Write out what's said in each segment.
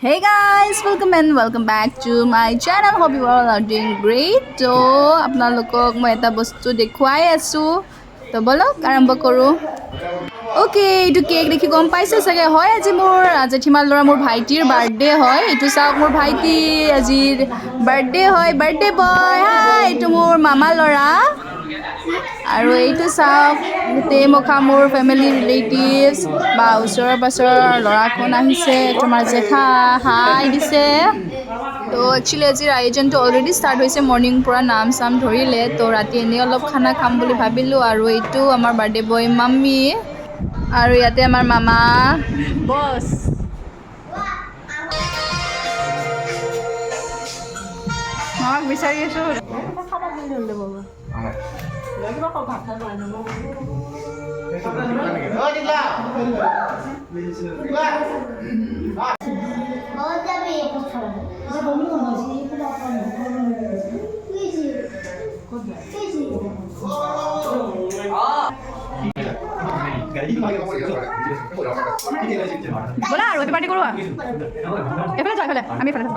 Hey guys, welcome back to my channel. Hope you all are doing great. So, আপোনালোকক মই এটা বস্তু দেখুৱাই আছো। তো বলক আৰম্ভ কৰো। Okay, এইটো কেক দেখি গম পাইছে চাগে হয় আজি মোৰ জেঠিমাৰ ল'ৰা মোৰ ভাইটিৰ বাৰ্থডে হয়। এইটো চাওক মোৰ ভাইটি আজিৰ বাৰ্থডে হয়। বাৰ্থডে বয়। হাই, এইটো মোৰ মামা ল'ৰা। আৰু এইটো চাওক গোটেই মখা মোৰ ফেমিলি ৰিলেটিভছ বা ওচৰৰ পাছৰৰ ল'ৰাখন আহিছে তোমাৰ জেঠা হাই দিছে তো একচুৱেলি আজিৰ আয়োজনটো অলৰেডি ষ্টাৰ্ট হৈছে মৰ্ণিং পৰা নাম চাম ধৰিলে তো ৰাতি এনেই অলপ খানা খাম বুলি ভাবিলোঁ আৰু এইটো আমাৰ বাৰ্থডে বয় মাম্মী আৰু ইয়াতে আমাৰ মামা বছ মামাক বিচাৰি আছোঁ ব'লা আৰু হেপী পাৰ্টি কৰোঁ এইফালে যোৱা এইফালে আমি এইফালে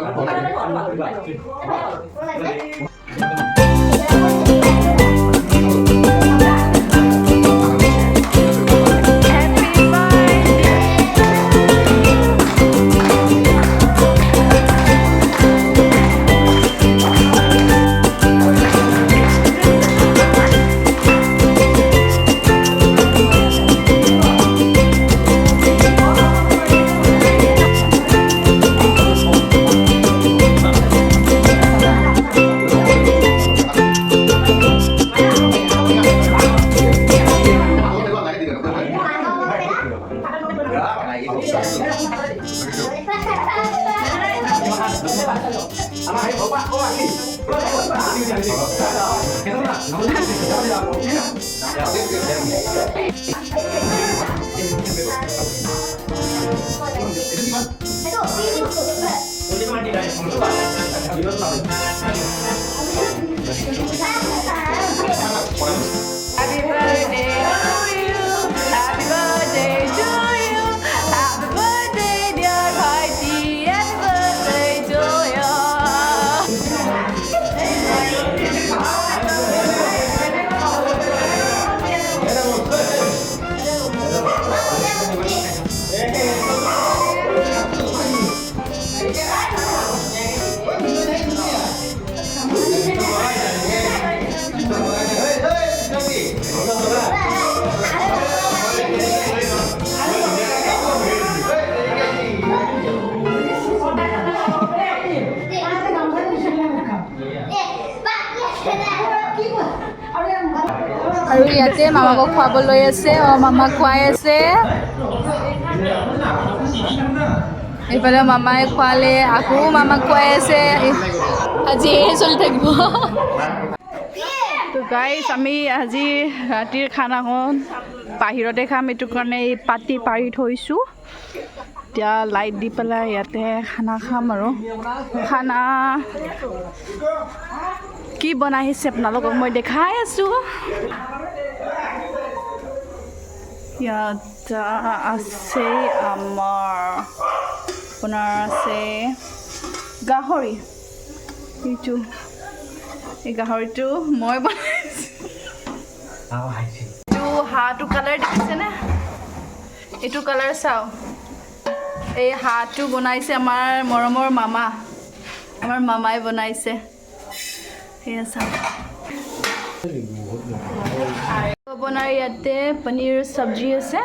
Happy birthday to you. Happy birthday to you. Happy birthday, dear Bhaiti. Happy birthday to you. আৰু ইয়াতে মামাকক খুৱাবলৈ আছে মামাক খুৱাই আছে এইফালে মামাই খুৱালে আকৌ মামাক খুৱাই আছে আজি এই চলি থাকিব তো গাইজ আমি আজি ৰাতিৰ খানাখন বাহিৰতে খাম এইটো কাৰণে এই পাতি পাৰি থৈছোঁ এতিয়া লাইট দি পেলাই ইয়াতে খানা খাম আৰু খানা কি বনাইছে আপোনালোকক মই দেখাই আছোঁ ইয়াত আছে আমাৰ আপোনাৰ আছে গাহৰি এইটো এই গাহৰিটো মই বনাইছোঁ এইটো হাঁহটো কালাৰ দেখিছেনে এইটো কালাৰ চাওঁ এই হাঁহটো বনাইছে আমাৰ মৰমৰ মামা আমাৰ মামাই বনাইছে সেয়া চাওঁ আপোনাৰ ইয়াতে পনীৰ চব্জি আছে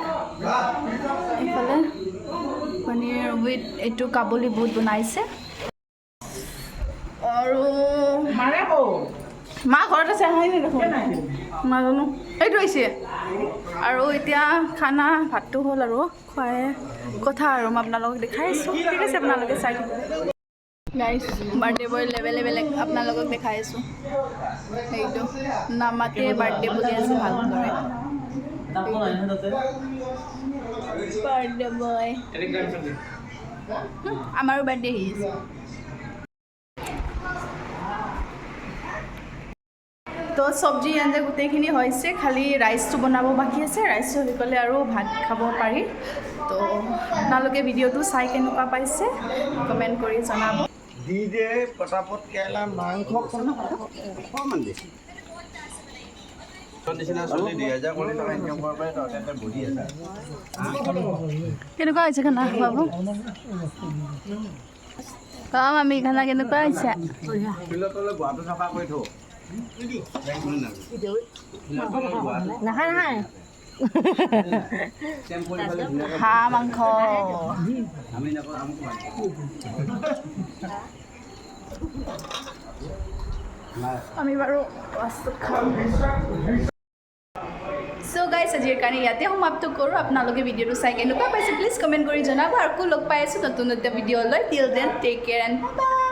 এইফালে পনীৰ উইথ এইটো কাবুলী বুট বনাইছে আৰু মা ঘৰত আছে হয়নে দেখোন নাজানো এইটো হৈছে আৰু এতিয়া খানা ভাতটো হ'ল আৰু খুৱাই কথা আৰু মই আপোনালোকক দেখাইছোঁ ঠিক আছে আপোনালোকে চাই গাইজ বাৰ্থডে বয় লেভেলে বেলেগ আপোনালোকক দেখাই আছোঁ সেইটো নামাতে বাৰ্থডে বুলি আছে ভালদৰে বাৰ্থডে বয় আমাৰো বাৰ্থডে আহি আছে তো চব্জি আঞ্জা গোটেইখিনি হৈছে খালি ৰাইচটো বনাব বাকী আছে ৰাইচটো হৈ গ'লে আৰু ভাত খাব পাৰি তো আপোনালোকে ভিডিঅ'টো চাই কেনেকুৱা পাইছে কমেণ্ট কৰি জনাব দি দে পটাপট কেলা মাংস অকণমান বেছি নিচিনা চলি 2000 কোটি টকা ইনকাম কৰিব পাৰে তাতে বহি আছে কেনেকুৱা হৈছে খানা বাবু কম আমি খানা কেনেকুৱা হৈছে ফিল্ডলৈ গুৱাহাটী চাফা কৰি থওঁ নাখায় নাখায় হাঁহ মাংস আমি নকওঁ আমি বাৰু লাষ্টত খাম সো গাইজ আজিৰ কাৰণে ইয়াতে সমাপ্ত কৰোঁ আপোনালোকে ভিডিঅ'টো চাই কেনেকুৱা পাইছে প্লিজ কমেণ্ট কৰি জনাব আৰু লগ পাই আছোঁ নতুন নতুন ভিডিঅ' লৈ till then take care and by